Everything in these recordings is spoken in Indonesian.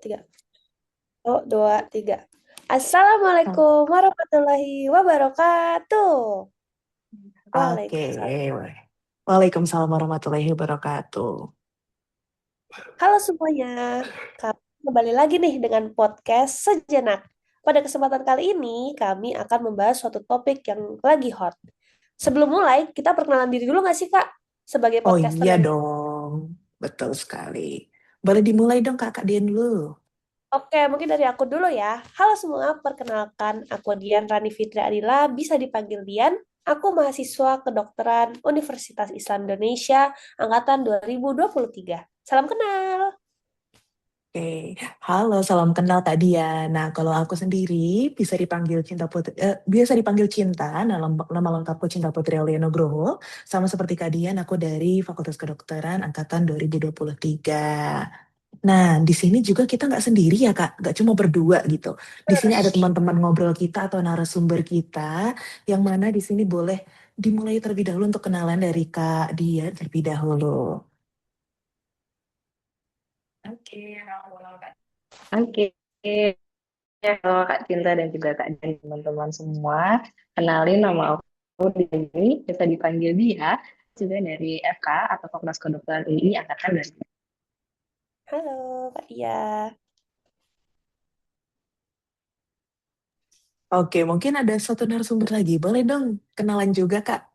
tiga. Oh, dua, tiga. Oh, Assalamualaikum warahmatullahi wabarakatuh. oke. Waalaikumsalam. Waalaikumsalam warahmatullahi wabarakatuh. Halo semuanya. Kami kembali lagi nih dengan podcast Sejenak. Pada kesempatan kali ini, kami akan membahas suatu topik yang lagi hot. Sebelum mulai, kita perkenalan diri dulu nggak sih, Kak? Sebagai Oh podcaster iya yang... dong, betul sekali. Boleh dimulai dong Kakak Dian dulu. Oke, mungkin dari aku dulu ya. Halo semua, perkenalkan aku Dian Rani Fitri Adila, bisa dipanggil Dian. Aku mahasiswa kedokteran Universitas Islam Indonesia angkatan 2023. Salam kenal. Oke, halo, salam kenal Kak Dian. Nah, kalau aku sendiri bisa dipanggil Cinta Putri, biasa dipanggil Cinta. Nama lengkapku Cinta Putri Aulia Nugroho. Sama seperti Kak Dian, aku dari Fakultas Kedokteran angkatan 2023. Nah, di sini juga kita nggak sendiri ya, Kak. Nggak cuma berdua gitu. Di sini ada teman-teman ngobrol kita atau narasumber kita, yang mana di sini boleh dimulai terlebih dahulu untuk kenalan dari Kak dia terlebih dahulu. Oke, halo Kak. Oke, halo Kak Cinta dan juga Kak dan teman-teman semua. Kenalin nama aku Dini, bisa dipanggil Dia, juga dari FK atau Fakultas Kedokteran UI angkatan dari. Halo, Kak Dia. Oke, mungkin ada satu narasumber lagi. Boleh dong kenalan juga, Kak.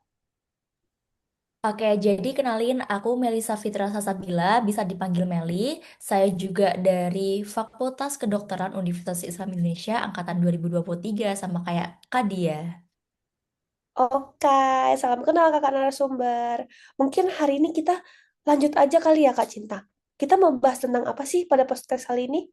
Oke, jadi kenalin aku Melisa Fitra Sasabila, bisa dipanggil Meli. Saya juga dari Fakultas Kedokteran Universitas Islam Indonesia angkatan 2023 sama kayak Kadia. Oke, salam kenal kakak narasumber. Mungkin hari ini kita lanjut aja kali ya Kak Cinta. Kita mau bahas tentang apa sih pada podcast kali ini?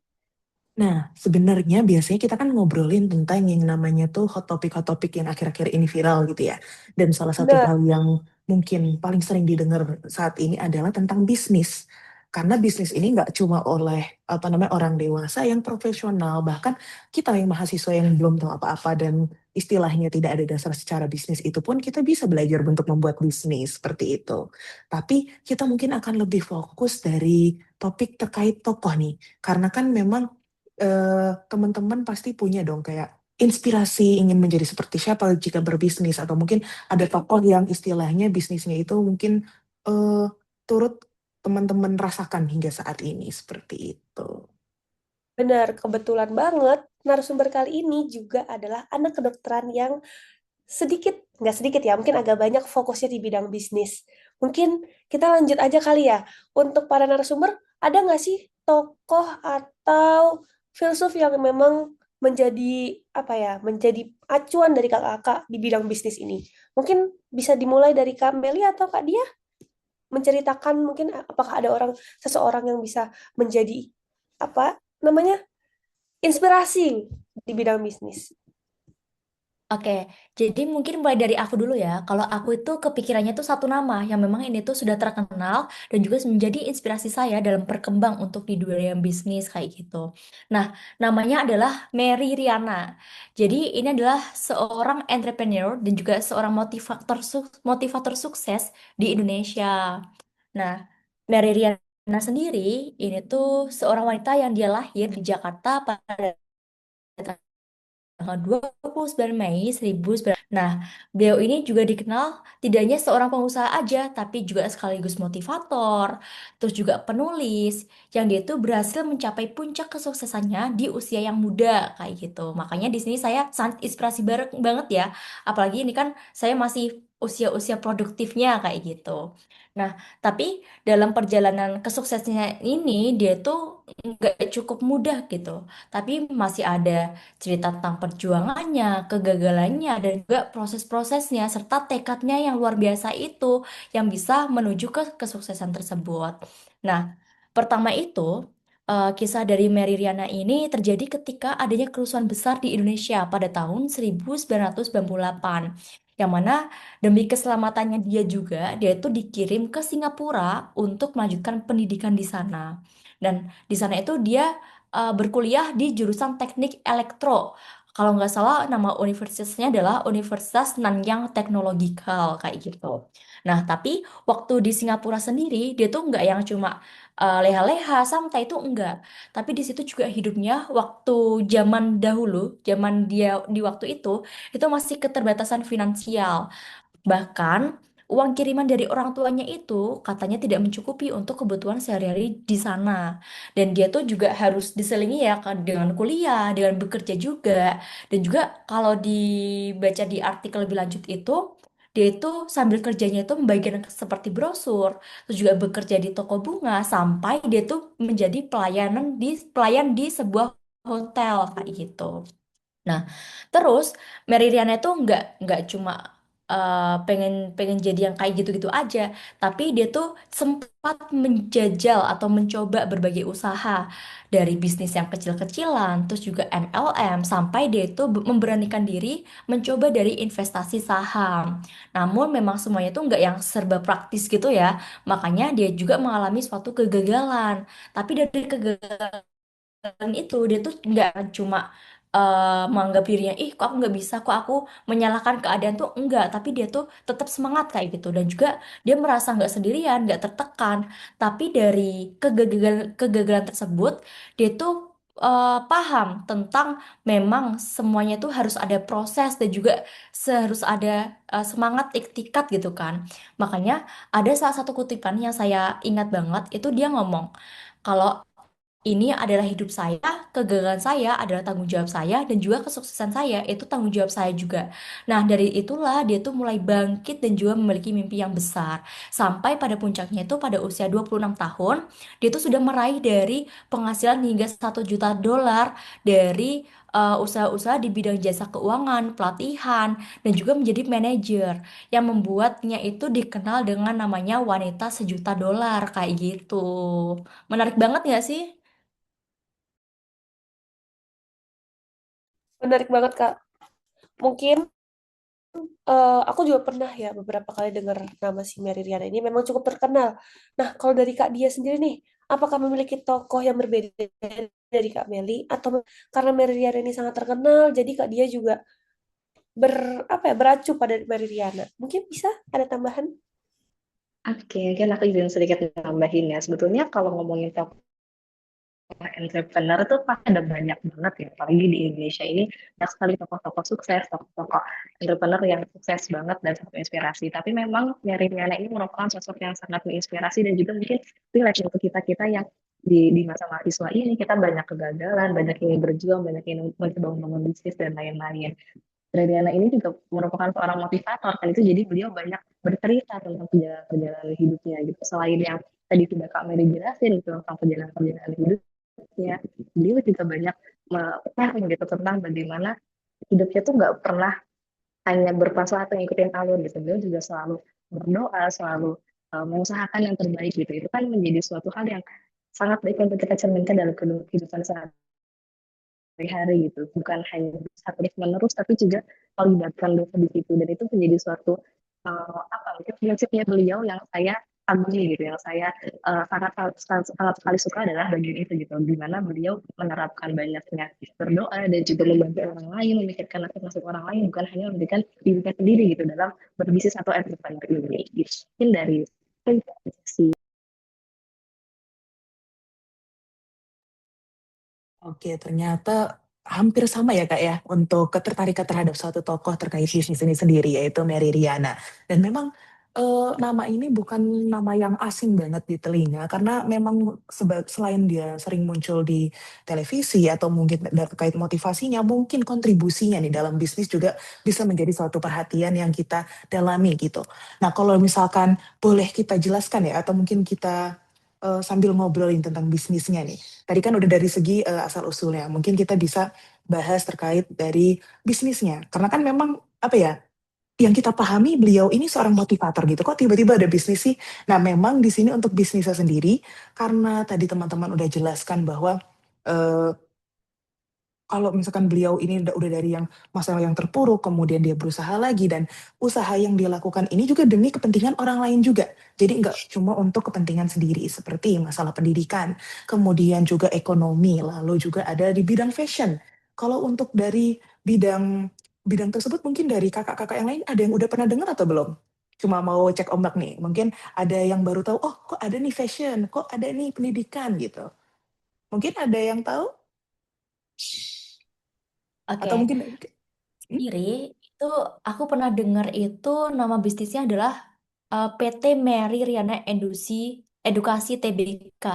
Nah, sebenarnya biasanya kita kan ngobrolin tentang yang namanya tuh hot topic yang akhir-akhir ini viral gitu ya. Dan salah satu Bener, hal yang mungkin paling sering didengar saat ini adalah tentang bisnis. Karena bisnis ini nggak cuma oleh apa namanya orang dewasa yang profesional, bahkan kita yang mahasiswa yang belum tahu apa-apa dan istilahnya tidak ada dasar secara bisnis itu pun kita bisa belajar untuk membuat bisnis seperti itu. Tapi kita mungkin akan lebih fokus dari topik terkait tokoh nih, karena kan memang teman-teman pasti punya dong kayak inspirasi ingin menjadi seperti siapa jika berbisnis atau mungkin ada tokoh yang istilahnya bisnisnya itu mungkin eh, turut teman-teman rasakan hingga saat ini seperti itu. bener. Kebetulan banget narasumber kali ini juga adalah anak kedokteran yang sedikit, nggak sedikit ya, mungkin agak banyak fokusnya di bidang bisnis. Mungkin kita lanjut aja kali ya. Untuk para narasumber, ada nggak sih tokoh atau filsuf yang memang menjadi apa ya, menjadi acuan dari kakak-kakak di bidang bisnis ini? Mungkin bisa dimulai dari Kak Meli atau Kak Dia menceritakan mungkin apakah ada seseorang yang bisa menjadi apa namanya inspirasi di bidang bisnis. Oke, jadi mungkin mulai dari aku dulu ya. Kalau aku itu kepikirannya tuh satu nama yang memang ini tuh sudah terkenal dan juga menjadi inspirasi saya dalam berkembang untuk di dunia bisnis kayak gitu. Nah, namanya adalah Mary Riana. Jadi ini adalah seorang entrepreneur dan juga seorang motivator sukses di Indonesia. Nah, Mary Riana sendiri ini tuh seorang wanita yang dia lahir di Jakarta pada tanggal 29 Mei 1900. Nah, beliau ini juga dikenal tidak hanya seorang pengusaha aja, tapi juga sekaligus motivator, terus juga penulis, yang dia itu berhasil mencapai puncak kesuksesannya di usia yang muda, kayak gitu. Makanya di sini saya sangat inspirasi banget ya, apalagi ini kan saya masih usia-usia produktifnya kayak gitu. Nah, tapi dalam perjalanan kesuksesannya ini, dia tuh nggak cukup mudah gitu, tapi masih ada cerita tentang perjuangannya, kegagalannya, dan juga proses-prosesnya, serta tekadnya yang luar biasa itu yang bisa menuju ke kesuksesan tersebut. Nah, pertama itu, kisah dari Mary Riana ini terjadi ketika adanya kerusuhan besar di Indonesia pada tahun 1998. Yang mana demi keselamatannya dia itu dikirim ke Singapura untuk melanjutkan pendidikan di sana. Dan di sana itu dia berkuliah di jurusan teknik elektro. Kalau nggak salah nama universitasnya adalah Universitas Nanyang Technological kayak gitu. Nah, tapi waktu di Singapura sendiri, dia tuh nggak yang cuma leha-leha, santai itu enggak. Tapi di situ juga hidupnya waktu zaman dahulu, zaman dia di waktu itu masih keterbatasan finansial. Bahkan uang kiriman dari orang tuanya itu katanya tidak mencukupi untuk kebutuhan sehari-hari di sana. Dan dia tuh juga harus diselingi ya kan dengan kuliah, dengan bekerja juga. Dan juga kalau dibaca di artikel lebih lanjut itu, dia itu sambil kerjanya itu membagikan seperti brosur, terus juga bekerja di toko bunga sampai dia tuh menjadi pelayan di sebuah hotel kayak gitu. Nah, terus Mary Riana itu nggak cuma pengen pengen jadi yang kayak gitu-gitu aja, tapi dia tuh sempat menjajal atau mencoba berbagai usaha dari bisnis yang kecil-kecilan, terus juga MLM, sampai dia itu memberanikan diri mencoba dari investasi saham. Namun memang semuanya tuh nggak yang serba praktis gitu ya, makanya dia juga mengalami suatu kegagalan. Tapi dari kegagalan dan itu dia tuh nggak cuma menganggap dirinya ih kok aku nggak bisa kok aku menyalahkan keadaan tuh enggak, tapi dia tuh tetap semangat kayak gitu dan juga dia merasa nggak sendirian, nggak tertekan. Tapi dari kegagalan tersebut dia tuh paham tentang memang semuanya tuh harus ada proses dan juga harus ada semangat ikhtikat gitu kan. Makanya ada salah satu kutipan yang saya ingat banget itu dia ngomong kalau ini adalah hidup saya, kegagalan saya adalah tanggung jawab saya, dan juga kesuksesan saya itu tanggung jawab saya juga. Nah, dari itulah dia tuh mulai bangkit dan juga memiliki mimpi yang besar. Sampai pada puncaknya itu pada usia 26 tahun, dia tuh sudah meraih dari penghasilan hingga 1 juta dolar dari usaha-usaha di bidang jasa keuangan, pelatihan, dan juga menjadi manajer yang membuatnya itu dikenal dengan namanya wanita 1 juta dolar kayak gitu. Menarik banget nggak sih? Menarik banget, Kak. Mungkin aku juga pernah ya beberapa kali dengar nama si Mary Riana ini memang cukup terkenal. Nah, kalau dari Kak Dia sendiri nih, apakah memiliki tokoh yang berbeda dari Kak Meli atau karena Mary Riana ini sangat terkenal, jadi Kak Dia juga ber apa ya beracu pada Mary Riana? Mungkin bisa ada tambahan? Oke, mungkin aku izin sedikit nambahin ya. Sebetulnya kalau ngomongin tokoh entrepreneur itu pasti ada banyak banget ya. Apalagi di Indonesia ini banyak sekali tokoh-tokoh sukses, tokoh-tokoh entrepreneur yang sukses banget dan sangat menginspirasi. Tapi memang Mary Riana ini merupakan sosok yang sangat menginspirasi dan juga mungkin relate untuk kita-kita yang di masa mahasiswa ini kita banyak kegagalan, banyak ingin berjuang, banyak ingin mencoba membangun bisnis dan lain-lain. Adriana ini juga merupakan seorang motivator kan itu jadi beliau banyak bercerita tentang perjalanan hidupnya gitu selain yang tadi sudah Kak Mary jelasin gitu tentang perjalanan hidupnya beliau juga banyak sharing gitu tentang bagaimana hidupnya tuh nggak pernah hanya berpasrah atau ngikutin alur gitu beliau juga selalu berdoa selalu mengusahakan yang terbaik gitu itu kan menjadi suatu hal yang sangat baik untuk kita cerminkan dalam kehidupan sehari-hari gitu bukan hanya terus menerus tapi juga melibatkan dosa di situ dan itu menjadi suatu apa mungkin prinsipnya beliau yang saya agumi gitu yang saya sangat sekali suka adalah bagian itu gitu di mana beliau menerapkan banyaknya berdoa dan juga membantu orang lain memikirkan nasib orang lain bukan hanya memberikan dirinya sendiri gitu dalam berbisnis atau entrepreneur ini gitu mungkin dari si Oke, ternyata hampir sama ya Kak ya untuk ketertarikan terhadap suatu tokoh terkait bisnis ini sendiri yaitu Mary Riana. Dan memang nama ini bukan nama yang asing banget di telinga karena memang selain dia sering muncul di televisi atau mungkin terkait motivasinya, mungkin kontribusinya nih dalam bisnis juga bisa menjadi suatu perhatian yang kita dalami gitu. Nah, kalau misalkan boleh kita jelaskan ya atau mungkin kita sambil ngobrolin tentang bisnisnya nih. Tadi kan udah dari segi asal usulnya. Mungkin kita bisa bahas terkait dari bisnisnya. Karena kan memang apa ya, yang kita pahami beliau ini seorang motivator gitu. Kok tiba-tiba ada bisnis sih? Nah, memang di sini untuk bisnisnya sendiri, karena tadi teman-teman udah jelaskan bahwa eh, kalau misalkan beliau ini udah dari yang masalah yang terpuruk, kemudian dia berusaha lagi, dan usaha yang dia lakukan ini juga demi kepentingan orang lain juga. Jadi nggak cuma untuk kepentingan sendiri, seperti masalah pendidikan, kemudian juga ekonomi, lalu juga ada di bidang fashion. Kalau untuk dari bidang bidang tersebut, mungkin dari kakak-kakak yang lain ada yang udah pernah dengar atau belum? cuma mau cek ombak nih. Mungkin ada yang baru tahu, oh kok ada nih fashion, kok ada nih pendidikan gitu. Mungkin ada yang tahu atau Oke, mungkin sendiri itu aku pernah dengar itu nama bisnisnya adalah PT Mary Riana Edukasi TBK.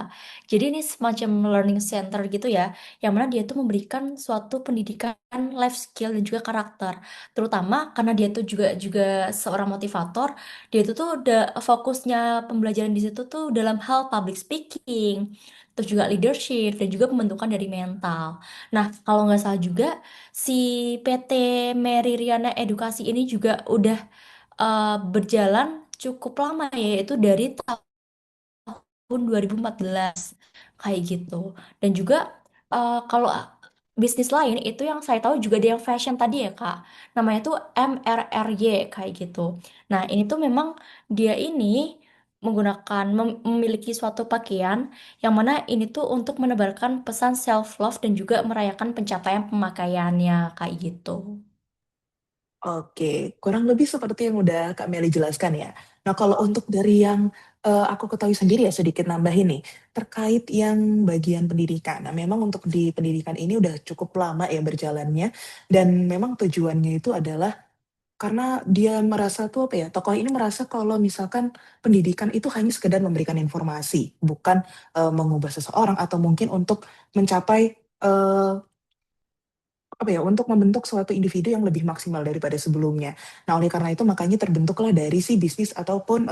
Jadi ini semacam learning center gitu ya, yang mana dia tuh memberikan suatu pendidikan life skill dan juga karakter. Terutama karena dia tuh juga juga seorang motivator, dia tuh udah fokusnya pembelajaran di situ tuh dalam hal public speaking, terus juga leadership dan juga pembentukan dari mental. Nah, kalau nggak salah juga si PT Mary Riana Edukasi ini juga udah berjalan cukup lama ya, yaitu dari tahun 2014 kayak gitu. Dan juga kalau bisnis lain itu yang saya tahu juga ada yang fashion tadi ya Kak. Namanya tuh MRRY kayak gitu. Nah, ini tuh memang dia ini menggunakan memiliki suatu pakaian yang mana ini tuh untuk menebarkan pesan self love dan juga merayakan pencapaian pemakaiannya kayak gitu. Oke, kurang lebih seperti yang udah Kak Meli jelaskan ya. Nah, kalau untuk dari yang aku ketahui sendiri ya sedikit nambah ini terkait yang bagian pendidikan. Nah, memang untuk di pendidikan ini udah cukup lama ya berjalannya dan memang tujuannya itu adalah karena dia merasa tuh apa ya, tokoh ini merasa kalau misalkan pendidikan itu hanya sekedar memberikan informasi, bukan mengubah seseorang atau mungkin untuk mencapai apa ya, untuk membentuk suatu individu yang lebih maksimal daripada sebelumnya. Nah, oleh karena itu makanya terbentuklah dari si bisnis ataupun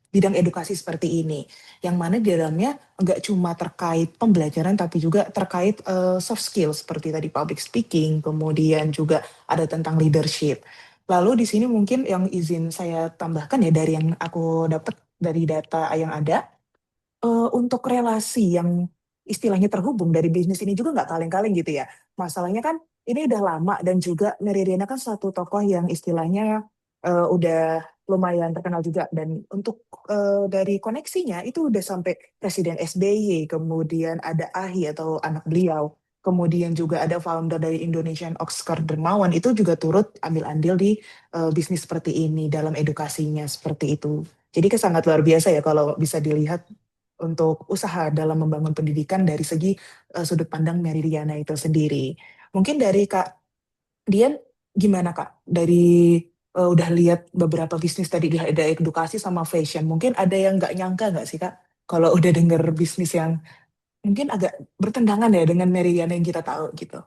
bidang edukasi seperti ini, yang mana di dalamnya nggak cuma terkait pembelajaran, tapi juga terkait soft skill seperti tadi public speaking, kemudian juga ada tentang leadership. Lalu di sini mungkin yang izin saya tambahkan ya dari yang aku dapat dari data yang ada, untuk relasi yang istilahnya terhubung dari bisnis ini juga nggak kaleng-kaleng gitu ya. Masalahnya kan ini udah lama dan juga Meridiana kan satu tokoh yang istilahnya udah lumayan terkenal juga dan untuk dari koneksinya itu udah sampai Presiden SBY, kemudian ada Ahi atau anak beliau, kemudian juga ada founder dari Indonesian Oscar Dermawan itu juga turut ambil andil di bisnis seperti ini dalam edukasinya seperti itu. Jadi sangat luar biasa ya kalau bisa dilihat untuk usaha dalam membangun pendidikan dari segi sudut pandang Meridiana itu sendiri. Mungkin dari Kak Dian gimana Kak? Dari udah lihat beberapa bisnis tadi ada edukasi sama fashion. Mungkin ada yang nggak nyangka nggak sih Kak? Kalau udah denger bisnis yang mungkin agak bertentangan ya dengan Meridiana yang kita tahu gitu.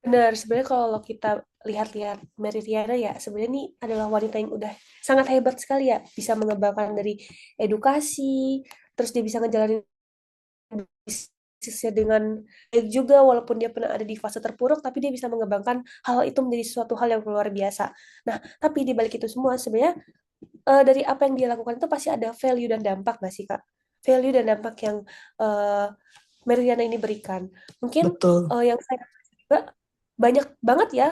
Benar, sebenarnya kalau kita lihat-lihat Meridiana ya, sebenarnya ini adalah wanita yang udah sangat hebat sekali ya, bisa mengembangkan dari edukasi, terus dia bisa ngejalanin bisnisnya dengan baik juga, walaupun dia pernah ada di fase terpuruk, tapi dia bisa mengembangkan hal itu menjadi suatu hal yang luar biasa. Nah, tapi di balik itu semua, sebenarnya dari apa yang dia lakukan itu pasti ada value dan dampak nggak sih, Kak? Value dan dampak yang eh, Meridiana ini berikan. Mungkin Betul. yang saya juga banyak banget ya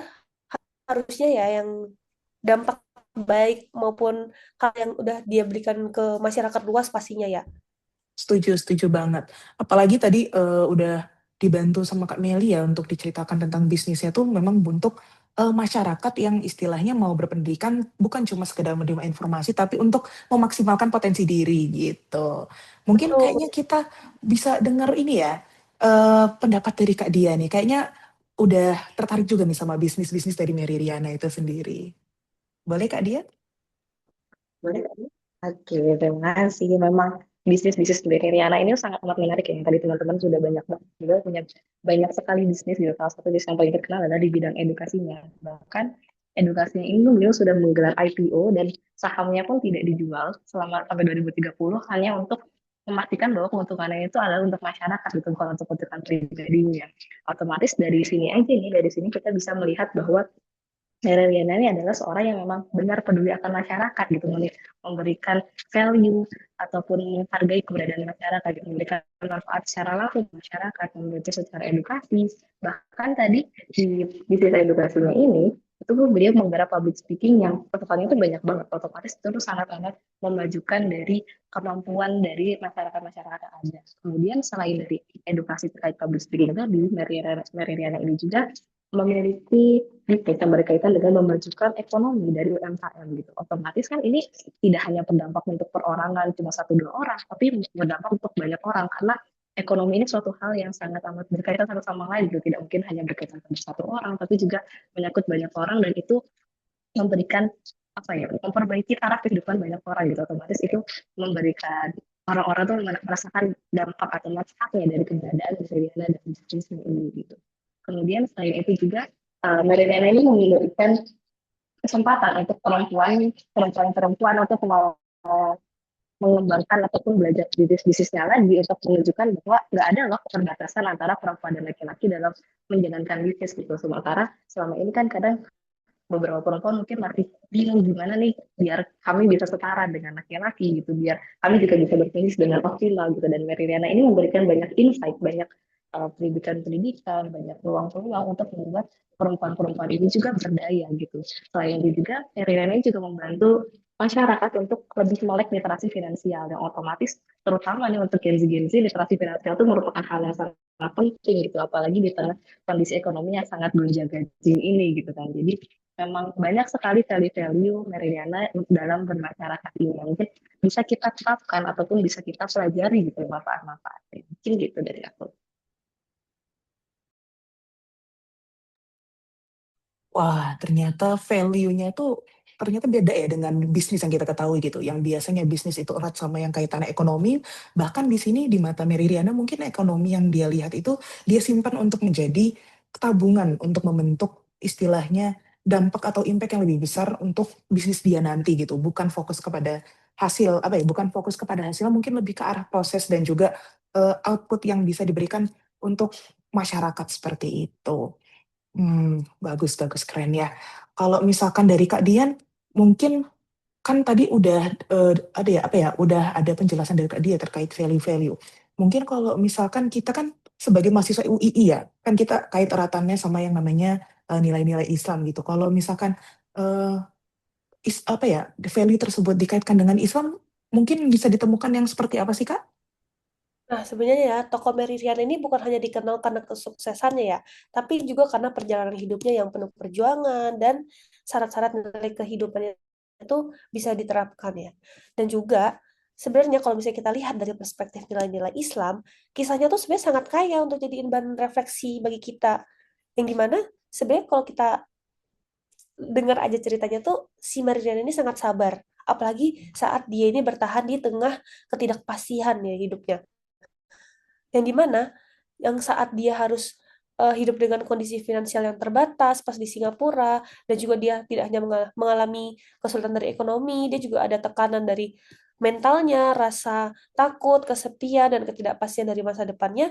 harusnya ya yang dampak baik maupun hal yang udah dia berikan ke masyarakat luas pastinya ya. Setuju, setuju banget. Apalagi tadi udah dibantu sama Kak Meli ya untuk diceritakan tentang bisnisnya tuh memang untuk masyarakat yang istilahnya mau berpendidikan bukan cuma sekedar menerima informasi tapi untuk memaksimalkan potensi diri gitu. Mungkin Betul. kayaknya kita bisa dengar ini ya pendapat dari Kak Dia nih. Kayaknya udah tertarik juga nih sama bisnis-bisnis dari Mary Riana itu sendiri. Boleh Kak Dia? Boleh, Kak? Oke, terima kasih. Memang bisnis-bisnis dari Riana ini sangat amat menarik ya. Yang tadi teman-teman sudah banyak banget juga punya banyak sekali bisnis gitu. Salah satu bisnis yang paling terkenal adalah di bidang edukasinya. Bahkan edukasinya ini beliau sudah menggelar IPO dan sahamnya pun tidak dijual selama sampai 2030 hanya untuk memastikan bahwa keuntungannya itu adalah untuk masyarakat gitu, bukan untuk keuntungan pribadinya. Otomatis dari sini aja nih, dari sini kita bisa melihat bahwa Nera Liana ini adalah seorang yang memang benar peduli akan masyarakat gitu, memberikan value ataupun menghargai keberadaan masyarakat, gitu, memberikan manfaat secara langsung ke masyarakat, memberikan secara edukasi. Bahkan tadi di bisnis edukasinya ini, itu beliau menggarap public speaking yang pesertanya itu banyak banget, otomatis itu tuh sangat-sangat memajukan dari kemampuan dari masyarakat-masyarakat yang ada. Kemudian selain dari edukasi terkait public speaking itu di Meridiana ini juga memiliki bisnis yang berkaitan dengan memajukan ekonomi dari UMKM gitu. Otomatis kan ini tidak hanya berdampak untuk perorangan cuma satu dua orang, tapi berdampak untuk banyak orang karena ekonomi ini suatu hal yang sangat amat berkaitan satu sama lain gitu. Tidak mungkin hanya berkaitan sama satu orang, tapi juga menyangkut banyak orang dan itu memberikan apa ya, memperbaiki taraf kehidupan banyak orang gitu. Otomatis itu memberikan orang-orang tuh merasakan dampak atau manfaatnya dari keberadaan Meridiana dan bisnis ini gitu. Kemudian selain itu juga Meridiana ini memberikan kesempatan untuk perempuan untuk mengembangkan ataupun belajar bisnisnya lagi untuk menunjukkan bahwa nggak ada loh keterbatasan antara perempuan dan laki-laki dalam menjalankan bisnis gitu. Sementara selama ini kan kadang beberapa perempuan mungkin masih bingung gimana nih biar kami bisa setara dengan laki-laki gitu, biar kami juga bisa berbisnis dengan optimal gitu. Dan Meridiana ini memberikan banyak insight, banyak pendidikan, banyak peluang-peluang untuk membuat perempuan-perempuan ini juga berdaya gitu. Selain itu juga Meridiana ini juga membantu masyarakat untuk lebih melek literasi finansial yang otomatis terutama nih untuk Gen Z literasi finansial itu merupakan hal yang sangat penting gitu, apalagi di tengah kondisi ekonomi yang sangat gonjang-ganjing ini gitu kan. Jadi memang banyak sekali value-value Meridiana dalam bermasyarakat ini yang mungkin bisa kita terapkan ataupun bisa kita pelajari gitu manfaat-manfaatnya. Mungkin gitu dari aku. Wah, ternyata value-nya itu ternyata beda ya dengan bisnis yang kita ketahui gitu. Yang biasanya bisnis itu erat sama yang kaitannya ekonomi. Bahkan di sini di mata Meridiana mungkin ekonomi yang dia lihat itu dia simpan untuk menjadi tabungan untuk membentuk istilahnya dampak atau impact yang lebih besar untuk bisnis dia nanti gitu. Bukan fokus kepada hasil apa ya? Bukan fokus kepada hasil, mungkin lebih ke arah proses dan juga output yang bisa diberikan untuk masyarakat seperti itu. Bagus bagus, keren ya. Kalau misalkan dari Kak Dian, mungkin kan tadi udah ada ya apa ya, udah ada penjelasan dari Kak Dian terkait value-value. Mungkin kalau misalkan kita kan sebagai mahasiswa UII ya, kan kita kait eratannya sama yang namanya nilai-nilai Islam gitu. Kalau misalkan eh, apa ya, value tersebut dikaitkan dengan Islam, mungkin bisa ditemukan yang seperti apa sih Kak? Nah, sebenarnya ya, tokoh Meridian ini bukan hanya dikenal karena kesuksesannya ya, tapi juga karena perjalanan hidupnya yang penuh perjuangan dan syarat-syarat nilai kehidupannya itu bisa diterapkan ya. Dan juga sebenarnya kalau misalnya kita lihat dari perspektif nilai-nilai Islam, kisahnya tuh sebenarnya sangat kaya untuk jadiin bahan refleksi bagi kita. Yang dimana sebenarnya kalau kita dengar aja ceritanya tuh si Meridian ini sangat sabar. Apalagi saat dia ini bertahan di tengah ketidakpastian ya hidupnya yang dimana yang saat dia harus hidup dengan kondisi finansial yang terbatas pas di Singapura dan juga dia tidak hanya mengalami kesulitan dari ekonomi, dia juga ada tekanan dari mentalnya, rasa takut, kesepian dan ketidakpastian dari masa depannya.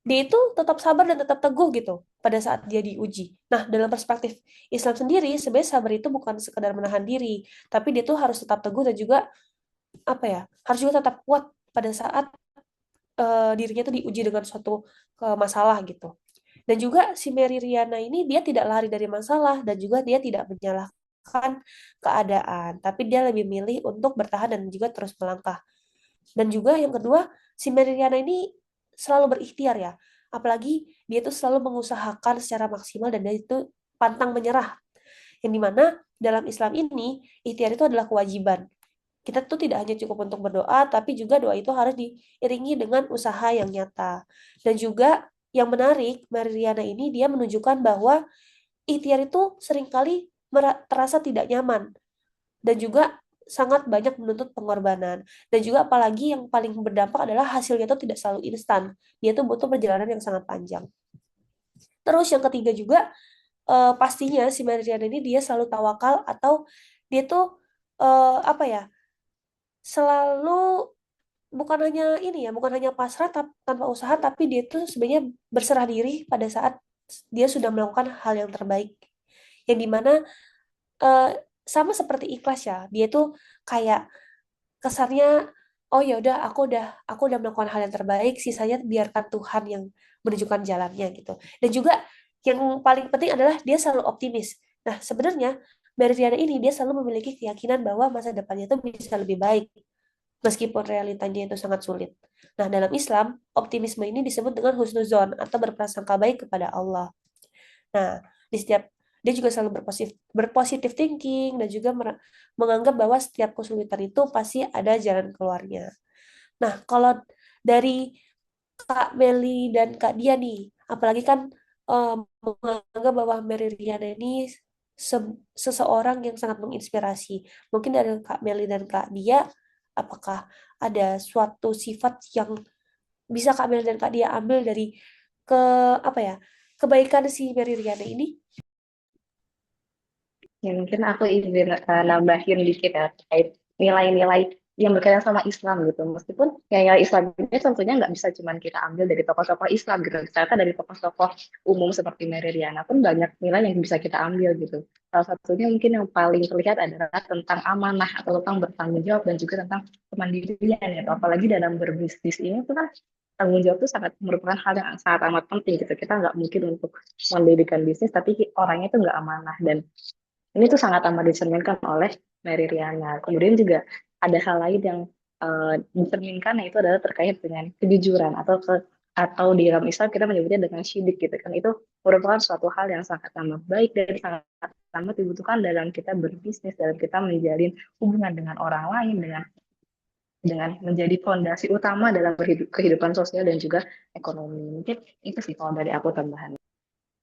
Dia itu tetap sabar dan tetap teguh gitu pada saat dia diuji. Nah, dalam perspektif Islam sendiri, sebenarnya sabar itu bukan sekedar menahan diri, tapi dia tuh harus tetap teguh dan juga apa ya, harus juga tetap kuat pada saat dirinya tuh diuji dengan suatu masalah gitu. Dan juga si Mary Riana ini dia tidak lari dari masalah dan juga dia tidak menyalahkan keadaan, tapi dia lebih milih untuk bertahan dan juga terus melangkah. Dan juga yang kedua, si Mary Riana ini selalu berikhtiar ya. Apalagi dia tuh selalu mengusahakan secara maksimal dan dia itu pantang menyerah. Yang dimana dalam Islam ini, ikhtiar itu adalah kewajiban. Kita tuh tidak hanya cukup untuk berdoa, tapi juga doa itu harus diiringi dengan usaha yang nyata. Dan juga yang menarik, Mariana ini dia menunjukkan bahwa ikhtiar itu seringkali terasa tidak nyaman dan juga sangat banyak menuntut pengorbanan. Dan juga apalagi yang paling berdampak adalah hasilnya itu tidak selalu instan. Dia tuh butuh perjalanan yang sangat panjang. Terus yang ketiga juga pastinya si Mariana ini dia selalu tawakal atau dia tuh apa ya? Selalu bukan hanya ini ya, bukan hanya pasrah tanpa usaha, tapi dia tuh sebenarnya berserah diri pada saat dia sudah melakukan hal yang terbaik. Yang dimana eh, sama seperti ikhlas ya, dia tuh kayak kesannya, oh ya udah, aku udah melakukan hal yang terbaik, sisanya biarkan Tuhan yang menunjukkan jalannya gitu. Dan juga yang paling penting adalah dia selalu optimis. Nah, sebenarnya Meridiana ini dia selalu memiliki keyakinan bahwa masa depannya itu bisa lebih baik meskipun realitanya itu sangat sulit. Nah, dalam Islam, optimisme ini disebut dengan husnuzon atau berprasangka baik kepada Allah. Nah, di setiap dia juga selalu berpositif thinking dan juga menganggap bahwa setiap kesulitan itu pasti ada jalan keluarnya. Nah, kalau dari Kak Meli dan Kak Dia nih, apalagi kan eh, menganggap bahwa Mary Riana ini seseorang yang sangat menginspirasi. Mungkin dari Kak Meli dan Kak Dia, apakah ada suatu sifat yang bisa Kak Meli dan Kak Dia ambil dari ke apa ya kebaikan si Mary Riana ini? Ya, mungkin aku izin nambahin dikit ya terkait nilai-nilai yang berkaitan sama Islam gitu. Meskipun ya nilai Islam ini tentunya nggak bisa cuma kita ambil dari tokoh-tokoh Islam gitu. Ternyata dari tokoh-tokoh umum seperti Mary Riana pun banyak nilai yang bisa kita ambil gitu. Salah satunya mungkin yang paling terlihat adalah tentang amanah atau tentang bertanggung jawab dan juga tentang kemandirian ya. Apalagi dalam berbisnis ini tuh kan tanggung jawab itu sangat merupakan hal yang sangat amat penting gitu. Kita nggak mungkin untuk mendirikan bisnis tapi orangnya itu nggak amanah dan ini tuh sangat amat dicerminkan oleh Mary Riana. Kemudian juga ada hal lain yang dicerminkan yaitu adalah terkait dengan kejujuran atau di dalam Islam kita menyebutnya dengan syidik gitu kan. Itu merupakan suatu hal yang sangat amat baik dan sangat amat dibutuhkan dalam kita berbisnis, dalam kita menjalin hubungan dengan orang lain, dengan menjadi fondasi utama dalam kehidupan sosial dan juga ekonomi. Mungkin itu sih kalau dari aku tambahan.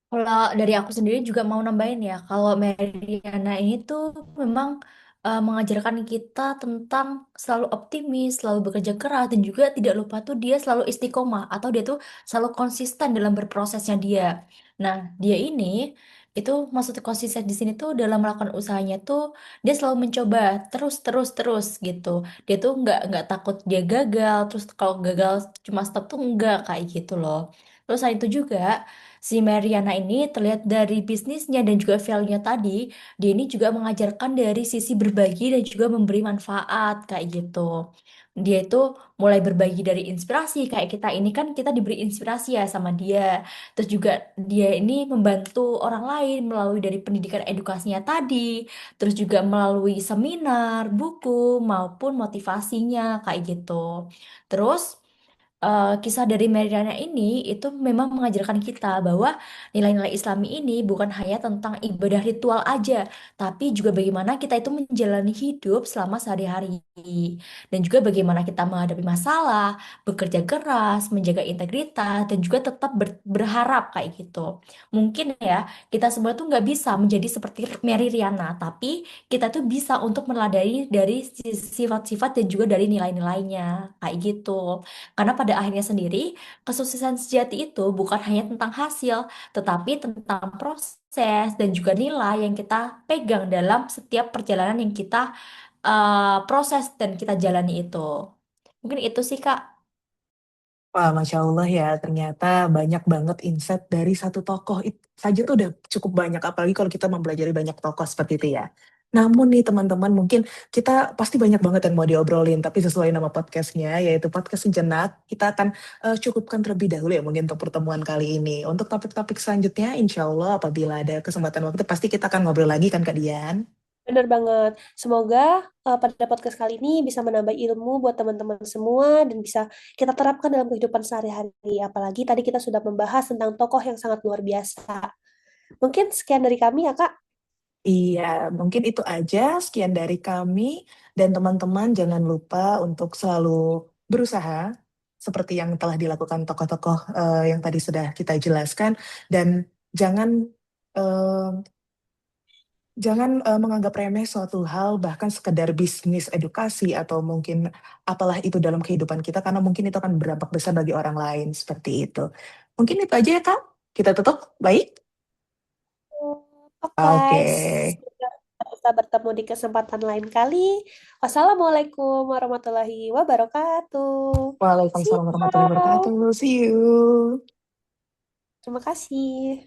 Kalau dari aku sendiri juga mau nambahin ya, kalau Meriana ini tuh memang mengajarkan kita tentang selalu optimis, selalu bekerja keras, dan juga tidak lupa tuh dia selalu istiqomah atau dia tuh selalu konsisten dalam berprosesnya dia. Nah, dia ini itu maksud konsisten di sini tuh dalam melakukan usahanya tuh dia selalu mencoba terus terus terus gitu. Dia tuh nggak takut dia gagal, terus kalau gagal cuma stop tuh enggak kayak gitu loh. Terus selain itu juga si Mariana ini terlihat dari bisnisnya dan juga value-nya tadi, dia ini juga mengajarkan dari sisi berbagi dan juga memberi manfaat kayak gitu. Dia itu mulai berbagi dari inspirasi, kayak kita ini kan kita diberi inspirasi ya sama dia. Terus juga dia ini membantu orang lain melalui dari pendidikan edukasinya tadi, terus juga melalui seminar, buku maupun motivasinya kayak gitu. Terus kisah dari Meriana ini itu memang mengajarkan kita bahwa nilai-nilai Islami ini bukan hanya tentang ibadah ritual aja, tapi juga bagaimana kita itu menjalani hidup selama sehari-hari. Dan juga bagaimana kita menghadapi masalah, bekerja keras, menjaga integritas, dan juga tetap berharap kayak gitu. Mungkin ya, kita semua tuh nggak bisa menjadi seperti Mary Riana, tapi kita tuh bisa untuk meladani dari sifat-sifat dan juga dari nilai-nilainya kayak gitu. Karena pada akhirnya sendiri, kesuksesan sejati itu bukan hanya tentang hasil, tetapi tentang proses dan juga nilai yang kita pegang dalam setiap perjalanan yang kita proses dan kita jalani itu. Mungkin itu sih, Kak. Wah, Masya Allah ya, ternyata banyak banget insight dari satu tokoh itu saja tuh udah cukup banyak, apalagi kalau kita mempelajari banyak tokoh seperti itu ya. Namun nih teman-teman, mungkin kita pasti banyak banget yang mau diobrolin, tapi sesuai nama podcastnya, yaitu podcast sejenak, kita akan cukupkan terlebih dahulu ya mungkin untuk pertemuan kali ini. Untuk topik-topik selanjutnya, insya Allah apabila ada kesempatan waktu, pasti kita akan ngobrol lagi kan Kak Dian? Benar banget. Semoga pada podcast kali ini bisa menambah ilmu buat teman-teman semua dan bisa kita terapkan dalam kehidupan sehari-hari. Apalagi tadi kita sudah membahas tentang tokoh yang sangat luar biasa. Mungkin sekian dari kami ya, Kak. Iya, mungkin itu aja. Sekian dari kami dan teman-teman jangan lupa untuk selalu berusaha seperti yang telah dilakukan tokoh-tokoh yang tadi sudah kita jelaskan dan jangan eh, menganggap remeh suatu hal bahkan sekedar bisnis edukasi atau mungkin apalah itu dalam kehidupan kita karena mungkin itu akan berdampak besar bagi orang lain seperti itu. Mungkin itu aja ya Kak. Kita tutup. Baik. Oke, Oke. guys. Semoga kita bisa bertemu di kesempatan lain kali. Wassalamualaikum warahmatullahi wabarakatuh. See Waalaikumsalam warahmatullahi you. wabarakatuh. See you. Terima kasih.